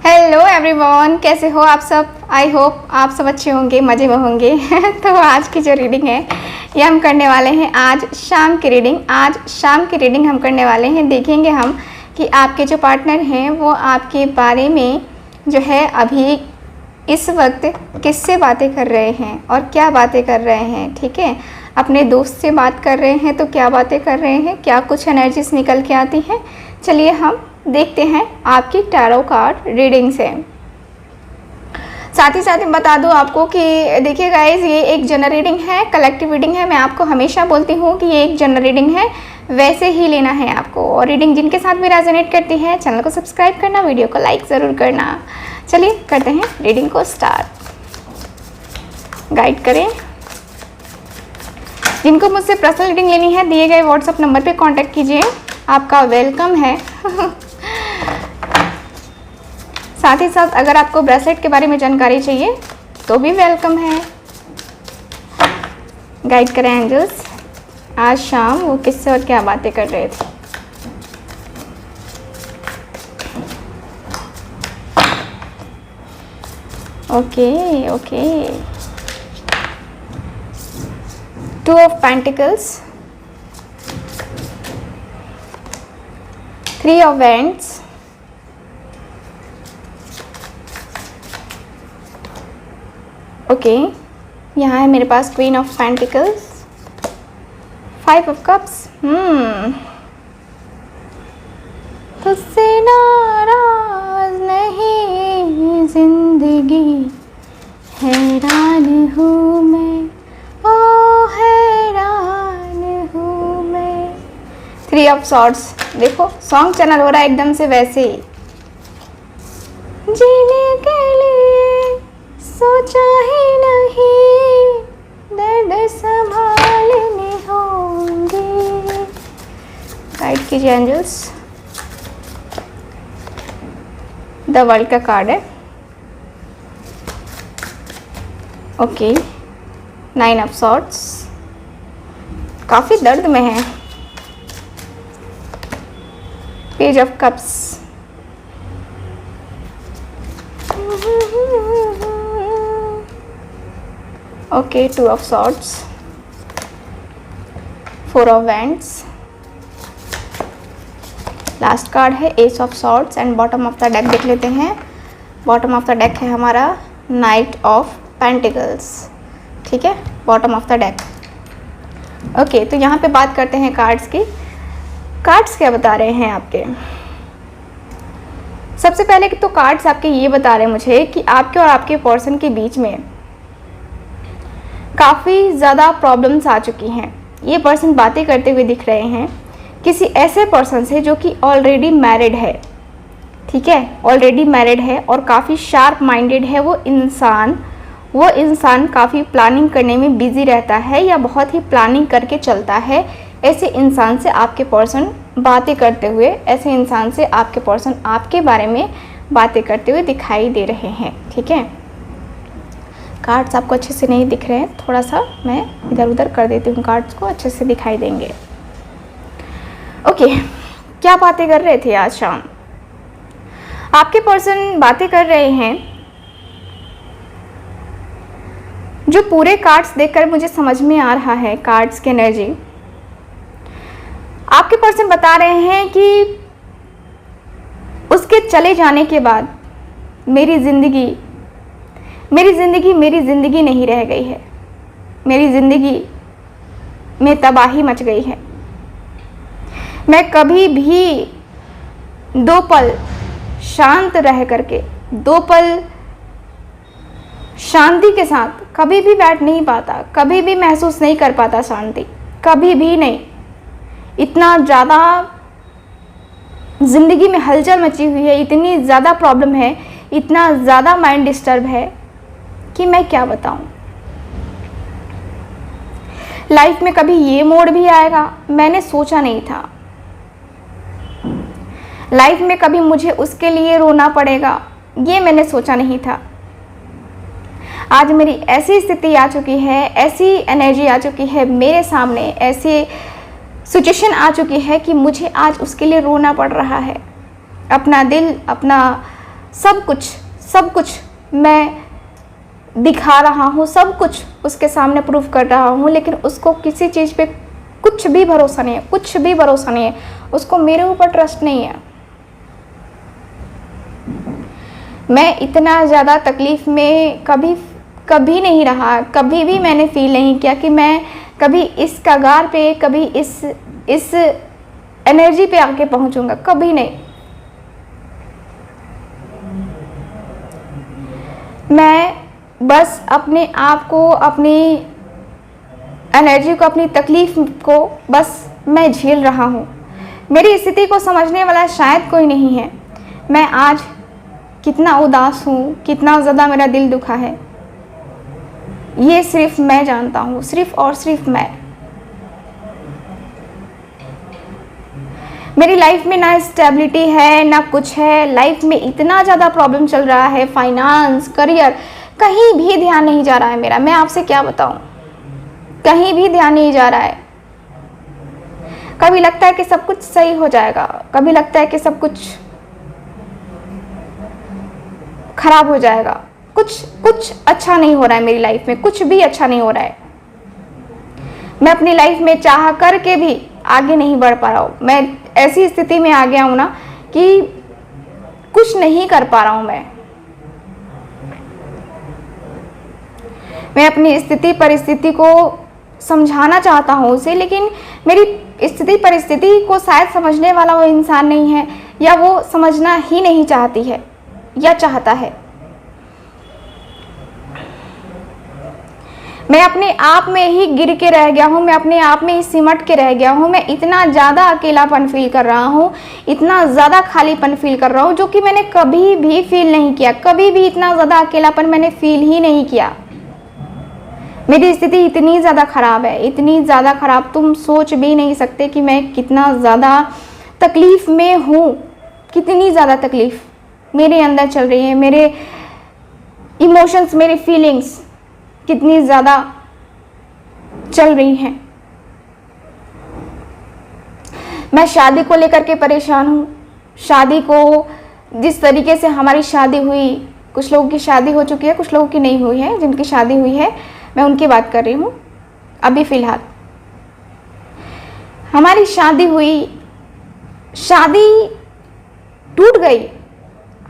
Hello everyone, कैसे हो आप सब। आई होप आप सब अच्छे होंगे, मज़े में होंगे। तो आज की जो रीडिंग है ये हम करने वाले हैं आज शाम की रीडिंग हम करने वाले हैं। देखेंगे हम कि आपके जो पार्टनर हैं वो आपके बारे में जो है अभी इस वक्त किससे बातें कर रहे हैं और क्या बातें कर रहे हैं। ठीक है, अपने दोस्त से बात कर रहे हैं तो क्या बातें कर रहे हैं, क्या कुछ एनर्जीज निकल के आती हैं। चलिए हम देखते हैं आपकी टैरो कार्ड रीडिंग से। साथ ही साथ बता दूं आपको कि देखिए गाइज, ये एक जनरल रीडिंग है, कलेक्टिव रीडिंग है। मैं आपको हमेशा बोलती हूँ कि ये एक जनरल रीडिंग है, वैसे ही लेना है आपको। और रीडिंग जिनके साथ भी रेजोनेट करती है चैनल को सब्सक्राइब करना, वीडियो को लाइक ज़रूर करना। चलिए करते हैं रीडिंग को स्टार्ट। गाइड करें। जिनको मुझसे पर्सनल रीडिंग लेनी है दिए गए व्हाट्सएप नंबर पे कांटेक्ट कीजिए, आपका वेलकम है। साथ ही साथ अगर आपको ब्रेसलेट के बारे में जानकारी चाहिए तो भी वेलकम है। गाइड करें एंजल्स, आज शाम वो किससे और क्या बातें कर रहे थे। Okay okay, 2 of Pentacles, 3 of Wands, okay यहाँ है मेरे पास queen of pentacles, 5 of cups. तुझसे नाराज नहीं जिंदगी, हैरान हूँ मैं, ओ हैरान हूँ मैं। 3 ऑफ सॉर्ड्स, देखो सॉन्ग चैनल हो रहा है एकदम से वैसे ही। जीने के लिए सोचा ही नहीं, दर्द संभालने होंगे। गाइड कीजिए एंजल्स। द वर्ल्ड का कार्ड है। ओके, 9 ऑफ सॉर्ड्स, काफ़ी दर्द में है। Page of cups, okay 2 of swords, 4 of wands. Last card है ace of swords and bottom of the deck देख लेते हैं। बॉटम ऑफ द डेक है हमारा नाइट ऑफ पेंटिकल्स। ठीक है, bottom of the deck. Okay, तो यहाँ पे बात करते हैं कार्ड्स की। कार्ड्स क्या बता रहे हैं आपके। सबसे पहले तो कार्ड्स आपके ये बता रहे हैं मुझे कि आपके और आपके पर्सन के बीच में काफ़ी ज़्यादा प्रॉब्लम्स आ चुकी हैं। ये पर्सन बातें करते हुए दिख रहे हैं किसी ऐसे पर्सन से जो कि ऑलरेडी मैरिड है। ठीक है, ऑलरेडी मैरिड है और काफ़ी शार्प माइंडेड है वो इंसान काफ़ी प्लानिंग करने में बिजी रहता है या बहुत ही प्लानिंग करके चलता है। ऐसे इंसान से आपके पर्सन बातें करते हुए, ऐसे इंसान से आपके पर्सन आपके बारे में बातें करते हुए दिखाई दे रहे हैं। ठीक है, कार्ड्स आपको अच्छे से नहीं दिख रहे हैं, थोड़ा सा मैं इधर उधर कर देती हूँ, कार्ड्स को अच्छे से दिखाई देंगे। ओके, क्या बातें कर रहे थे आज शाम। आपके पर्सन बातें कर रहे हैं, जो पूरे कार्ड्स देखकर मुझे समझ में आ रहा है, कार्ड्स की एनर्जी। आपके पर्सन बता रहे हैं कि उसके चले जाने के बाद मेरी ज़िंदगी नहीं रह गई है। मेरी ज़िंदगी में तबाही मच गई है। मैं कभी भी 2 पल शांत रह करके, 2 पल शांति के साथ कभी भी बैठ नहीं पाता, कभी भी महसूस नहीं कर पाता शांति, कभी भी नहीं। इतना ज़्यादा ज़िंदगी में हलचल मची हुई है, इतनी ज़्यादा प्रॉब्लम है, इतना ज़्यादा माइंड डिस्टर्ब है कि मैं क्या बताऊं। लाइफ में कभी ये मोड़ भी आएगा मैंने सोचा नहीं था। लाइफ में कभी मुझे उसके लिए रोना पड़ेगा ये मैंने सोचा नहीं था। आज मेरी ऐसी स्थिति आ चुकी है, ऐसी एनर्जी आ चुकी है मेरे सामने, ऐसी सिचुएशन आ चुकी है कि मुझे आज उसके लिए रोना पड़ रहा है। अपना दिल, अपना सब कुछ मैं दिखा रहा हूँ, सब कुछ उसके सामने प्रूफ कर रहा हूँ, लेकिन उसको किसी चीज़ पे कुछ भी भरोसा नहीं है, कुछ भी भरोसा नहीं है, उसको मेरे ऊपर ट्रस्ट नहीं है। मैं इतना ज़्यादा तकलीफ़ में कभी नहीं रहा, कभी भी मैंने फील नहीं किया कि मैं कभी इस कगार पे, कभी इस एनर्जी पे आके पहुंचूंगा, कभी नहीं। मैं बस अपने आप को, अपनी एनर्जी को, अपनी तकलीफ़ को बस मैं झेल रहा हूँ। मेरी स्थिति को समझने वाला शायद कोई नहीं है। मैं आज कितना उदास हूँ, कितना ज़्यादा मेरा दिल दुखा है, ये सिर्फ मैं जानता हूँ, सिर्फ और सिर्फ मैं। मेरी लाइफ में ना स्टेबिलिटी है, ना कुछ है। लाइफ में इतना ज़्यादा प्रॉब्लम चल रहा है, फाइनेंस, करियर, कहीं भी ध्यान नहीं जा रहा है मेरा। मैं आपसे क्या बताऊं, कहीं भी ध्यान नहीं जा रहा है। कभी लगता है कि सब कुछ सही हो जाएगा, कभी लगता है कि सब कुछ खराब हो जाएगा। कुछ अच्छा नहीं हो रहा है मेरी लाइफ में, कुछ भी अच्छा नहीं हो रहा है। मैं अपनी लाइफ में चाह करके भी आगे नहीं बढ़ पा रहा हूँ। मैं ऐसी स्थिति में आ गया हूँ ना कि कुछ नहीं कर पा रहा हूँ। मैं अपनी स्थिति परिस्थिति को समझाना चाहता हूँ उसे, लेकिन मेरी स्थिति परिस्थिति को शायद समझने वाला वो इंसान नहीं है, या वो समझना ही नहीं चाहती है या चाहता है। मैं अपने आप में ही गिर के रह गया हूँ, मैं अपने आप में ही सिमट के रह गया हूँ। मैं इतना ज़्यादा अकेलापन फील कर रहा हूँ, इतना ज़्यादा खालीपन फील कर रहा हूँ, जो कि मैंने कभी भी फील नहीं किया। कभी भी इतना ज़्यादा अकेलापन मैंने फील ही नहीं किया। मेरी स्थिति इतनी ज़्यादा ख़राब है, इतनी ज़्यादा ख़राब, तुम सोच भी नहीं सकते कि मैं कितना ज़्यादा तकलीफ़ में हूँ। कितनी ज़्यादा तकलीफ़ मेरे अंदर चल रही है, मेरे इमोशंस, मेरी फीलिंग्स कितनी ज़्यादा चल रही हैं। मैं शादी को लेकर के परेशान हूँ। शादी को, जिस तरीके से हमारी शादी हुई, कुछ लोगों की शादी हो चुकी है, कुछ लोगों की नहीं हुई है। जिनकी शादी हुई है मैं उनकी बात कर रही हूँ अभी फ़िलहाल। हमारी शादी हुई, शादी टूट गई,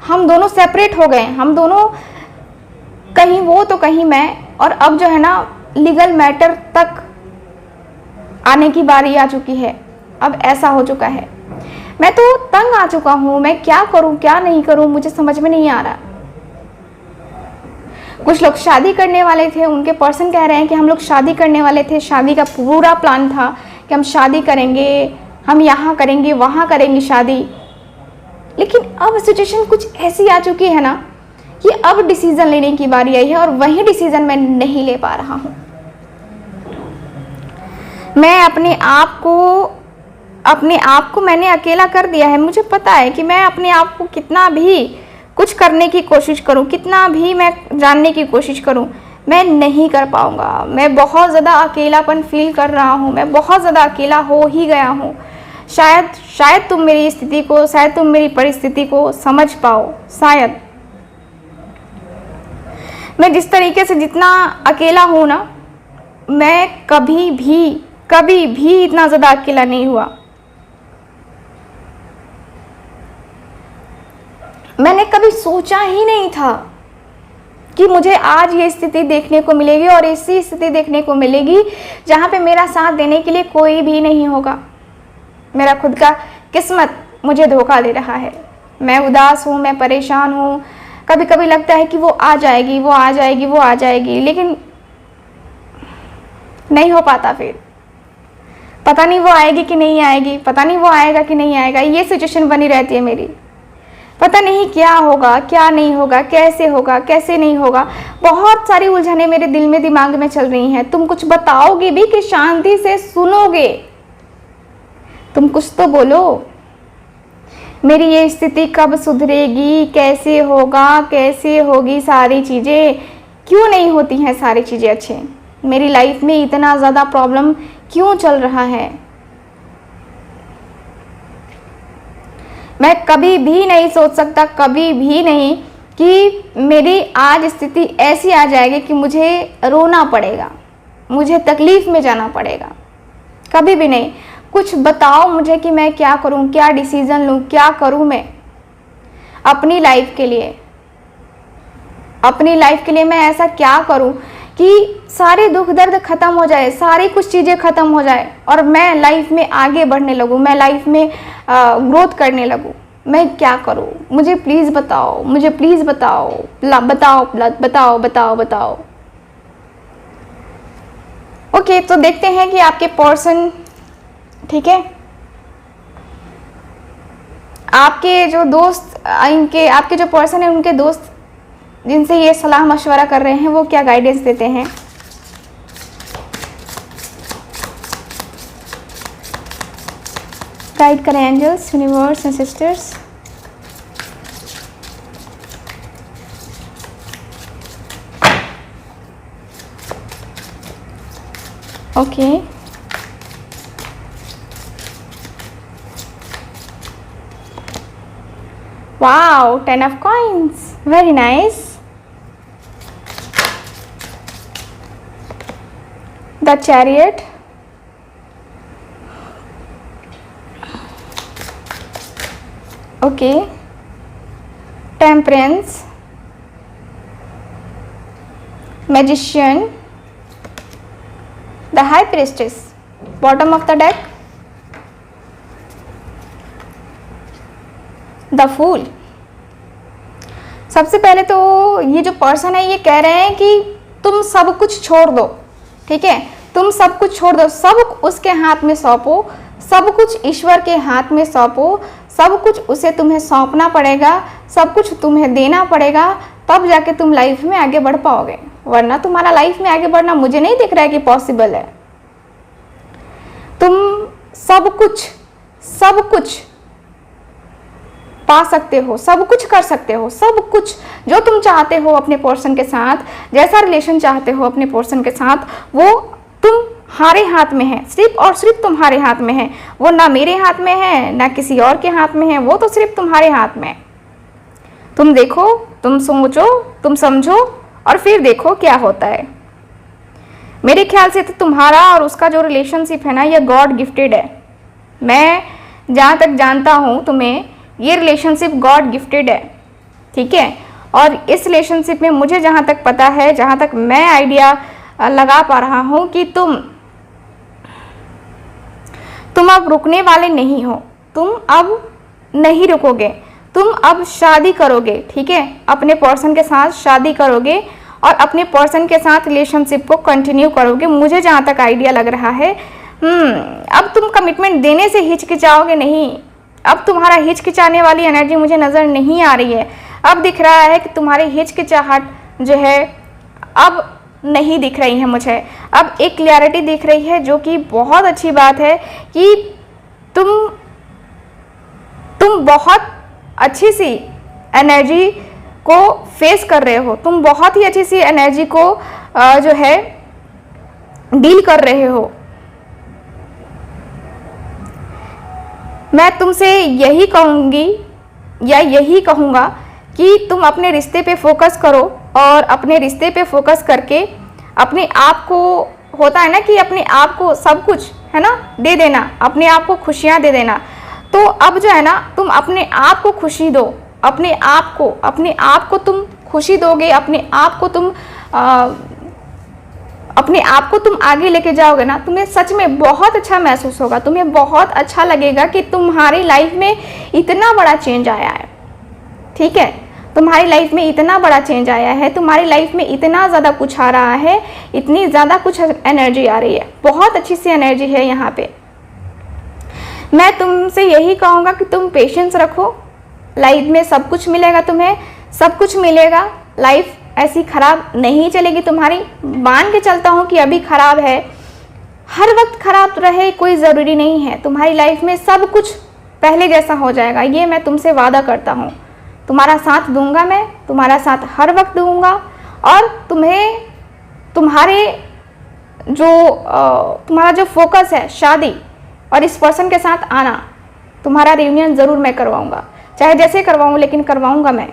हम दोनों सेपरेट हो गए, हम दोनों, कहीं वो तो कहीं मैं। और अब जो है ना, लीगल मैटर तक आने की बारी आ चुकी है। अब ऐसा हो चुका है, मैं तो तंग आ चुका हूँ। मैं क्या करूँ क्या नहीं करूँ, मुझे समझ में नहीं आ रहा। कुछ लोग शादी करने वाले थे, उनके पर्सन कह रहे हैं कि हम लोग शादी करने वाले थे, शादी का पूरा प्लान था कि हम शादी करेंगे, हम यहाँ करेंगे, वहाँ करेंगे शादी। लेकिन अब सिचुएशन कुछ ऐसी आ चुकी है ना कि अब डिसीज़न लेने की बारी आई है, और वही डिसीज़न मैं नहीं ले पा रहा हूँ। मैं अपने आप को मैंने अकेला कर दिया है। मुझे पता है कि मैं अपने आप को कितना भी कुछ करने की कोशिश करूं, कितना भी मैं जानने की कोशिश करूं, मैं नहीं कर पाऊंगा। मैं बहुत ज़्यादा अकेलापन फील कर रहा हूं, मैं बहुत ज़्यादा अकेला हो ही गया हूं। शायद तुम मेरी स्थिति को, शायद तुम मेरी परिस्थिति को समझ पाओ। शायद मैं जिस तरीके से, जितना अकेला हूँ ना, मैं कभी भी इतना ज़्यादा अकेला नहीं हुआ। मैंने कभी सोचा ही नहीं था कि मुझे आज ये स्थिति देखने को मिलेगी, और ऐसी स्थिति देखने को मिलेगी जहाँ पे मेरा साथ देने के लिए कोई भी नहीं होगा। मेरा खुद का किस्मत मुझे धोखा दे रहा है। मैं उदास हूँ, मैं परेशान हूँ। कभी कभी लगता है कि वो आ जाएगी, वो आ जाएगी, वो आ जाएगी, लेकिन नहीं हो पाता। फिर पता नहीं वो आएगी कि नहीं आएगी, पता नहीं वो आएगा कि नहीं आएगा। ये सिचुएशन बनी रहती है मेरी। पता नहीं क्या होगा, क्या नहीं होगा, कैसे नहीं होगा। बहुत सारी उलझनें मेरे दिल में, दिमाग में चल रही हैं। तुम कुछ बताओगे भी कि शांति से सुनोगे? तुम कुछ तो बोलो। मेरी ये स्थिति कब सुधरेगी, कैसे होगा, कैसे होगी सारी चीज़ें? क्यों नहीं होती हैं सारी चीज़ें अच्छे? मेरी लाइफ में इतना ज़्यादा प्रॉब्लम क्यों चल रहा है? मैं कभी भी नहीं सोच सकता, कभी भी नहीं, कि मेरी आज स्थिति ऐसी आ जाएगी कि मुझे रोना पड़ेगा, मुझे तकलीफ़ में जाना पड़ेगा, कभी भी नहीं। कुछ बताओ मुझे कि मैं क्या करूं, क्या डिसीज़न लूं, क्या करूं मैं अपनी लाइफ के लिए। अपनी लाइफ के लिए मैं ऐसा क्या करूं कि सारे दुख दर्द ख़त्म हो जाए, सारी कुछ चीज़ें ख़त्म हो जाए और मैं लाइफ में आगे बढ़ने लगूं, मैं लाइफ में ग्रोथ करने लगूं। मैं क्या करूं, मुझे प्लीज़ बताओ, मुझे प्लीज़ बताओ, बताओ बताओ बताओ बताओ। ओके, तो देखते हैं कि आपके पर्सन, ठीक है, आपके जो दोस्त, इनके आपके जो पर्सन है उनके दोस्त जिनसे ये सलाह मशवरा कर रहे हैं वो क्या गाइडेंस देते हैं। गाइड करें angels, universe and sisters. Okay, wow, 10 of coins, very nice. The Chariot, okay, Temperance, Magician, the High Priestess, bottom of the deck, the fool. सबसे पहले तो ये जो पर्सन है ये कह रहे हैं कि तुम सब कुछ छोड़ दो, ठीक है, तुम सब कुछ छोड़ दो, सब उसके हाथ में सौंपो, सब कुछ ईश्वर के हाथ में सौंपो, सब कुछ उसे तुम्हें सौंपना पड़ेगा, सब कुछ तुम्हें देना पड़ेगा, तब जाके तुम लाइफ में आगे बढ़ पाओगे, वरना तुम्हारा लाइफ में आगे बढ़ना मुझे नहीं दिख रहा है कि पॉसिबल है। तुम सब कुछ पा सकते हो, सब कुछ कर सकते हो, सब कुछ जो तुम चाहते हो अपने पर्सन के साथ, जैसा रिलेशन चाहते हो अपने पर्सन के साथ, वो तुम्हारे हाथ में है, सिर्फ और सिर्फ तुम्हारे हाथ में है। वो ना मेरे हाथ में है ना किसी और के हाथ में है, वो तो सिर्फ तुम्हारे हाथ में है। तुम देखो, तुम सोचो, तुम समझो और फिर देखो क्या होता है। मेरे ख्याल से तो तुम्हारा और उसका जो रिलेशनशिप है ना, ये गॉड गिफ्टेड है। मैं जहाँ तक जानता हूँ तुम्हें, ये रिलेशनशिप गॉड गिफ्टेड है, ठीक है। और इस रिलेशनशिप में मुझे जहाँ तक पता है, जहाँ तक मैं आइडिया लगा पा रहा हूँ कि तुम अब रुकने वाले नहीं हो, तुम अब नहीं रुकोगे, तुम अब शादी करोगे, ठीक है, अपने पर्सन के साथ शादी करोगे और अपने पर्सन के साथ रिलेशनशिप को कंटिन्यू करोगे। मुझे जहाँ तक आइडिया लग रहा है, अब तुम कमिटमेंट देने से हिचकिचाओगे नहीं। अब तुम्हारा हिचकिचाने वाली एनर्जी मुझे नज़र नहीं आ रही है। अब दिख रहा है कि तुम्हारी हिचकिचाहट जो है अब नहीं दिख रही है मुझे। अब एक क्लैरिटी दिख रही है, जो कि बहुत अच्छी बात है कि तुम बहुत अच्छी सी एनर्जी को फेस कर रहे हो, तुम बहुत ही अच्छी सी एनर्जी को जो है डील कर रहे हो। मैं तुमसे यही कहूँगी या यही कहूँगा कि तुम अपने रिश्ते पे फोकस करो और अपने रिश्ते पे फोकस करके अपने आप को, होता है ना कि अपने आप को सब कुछ है ना दे देना, अपने आप को खुशियाँ दे देना। तो अब जो है ना, तुम अपने आप को खुशी दो, अपने आप को तुम खुशी दोगे, अपने आप को तुम आगे लेके जाओगे ना, तुम्हें सच में बहुत अच्छा महसूस होगा, तुम्हें बहुत अच्छा लगेगा कि तुम्हारी लाइफ में इतना बड़ा चेंज आया है, ठीक है, तुम्हारी लाइफ में इतना बड़ा चेंज आया है, तुम्हारी लाइफ में इतना ज़्यादा कुछ आ रहा है, इतनी ज़्यादा कुछ एनर्जी आ रही है, बहुत अच्छी सी एनर्जी है यहाँ पे। मैं तुमसे यही कहूँगा कि तुम पेशेंस रखो, लाइफ में सब कुछ मिलेगा, तुम्हें सब कुछ मिलेगा, लाइफ ऐसी खराब नहीं चलेगी तुम्हारी। मान के चलता हूँ कि अभी खराब है, हर वक्त खराब रहे कोई ज़रूरी नहीं है, तुम्हारी लाइफ में सब कुछ पहले जैसा हो जाएगा, ये मैं तुमसे वादा करता हूँ। तुम्हारा साथ दूंगा, मैं तुम्हारा साथ हर वक्त दूंगा और तुम्हें तुम्हारा जो फोकस है शादी और इस पर्सन के साथ आना, तुम्हारा रियूनियन ज़रूर मैं करवाऊँगा, चाहे जैसे करवाऊँ लेकिन करवाऊँगा मैं,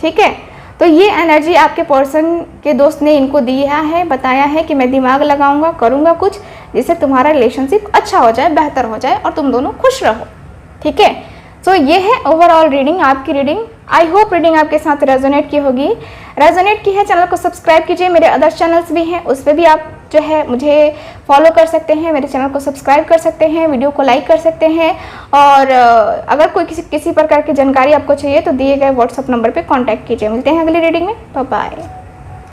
ठीक है। तो ये एनर्जी आपके पर्सन के दोस्त ने इनको दिया है, बताया है कि मैं दिमाग लगाऊंगा, करूँगा कुछ जिससे तुम्हारा रिलेशनशिप अच्छा हो जाए, बेहतर हो जाए और तुम दोनों खुश रहो, ठीक है। सो ये है ओवरऑल रीडिंग, आपकी रीडिंग। आई होप रीडिंग आपके साथ रेजोनेट की होगी। रेजोनेट की है, चैनल को सब्सक्राइब कीजिए। मेरे अदर चैनल्स भी हैं, उस पर भी आप जो है मुझे फॉलो कर सकते हैं, मेरे चैनल को सब्सक्राइब कर सकते हैं, वीडियो को लाइक कर सकते हैं। और अगर कोई किसी प्रकार की जानकारी आपको चाहिए तो दिए गए व्हाट्सअप नंबर पर कॉन्टैक्ट कीजिए। मिलते हैं अगली रीडिंग में, बाय बाय।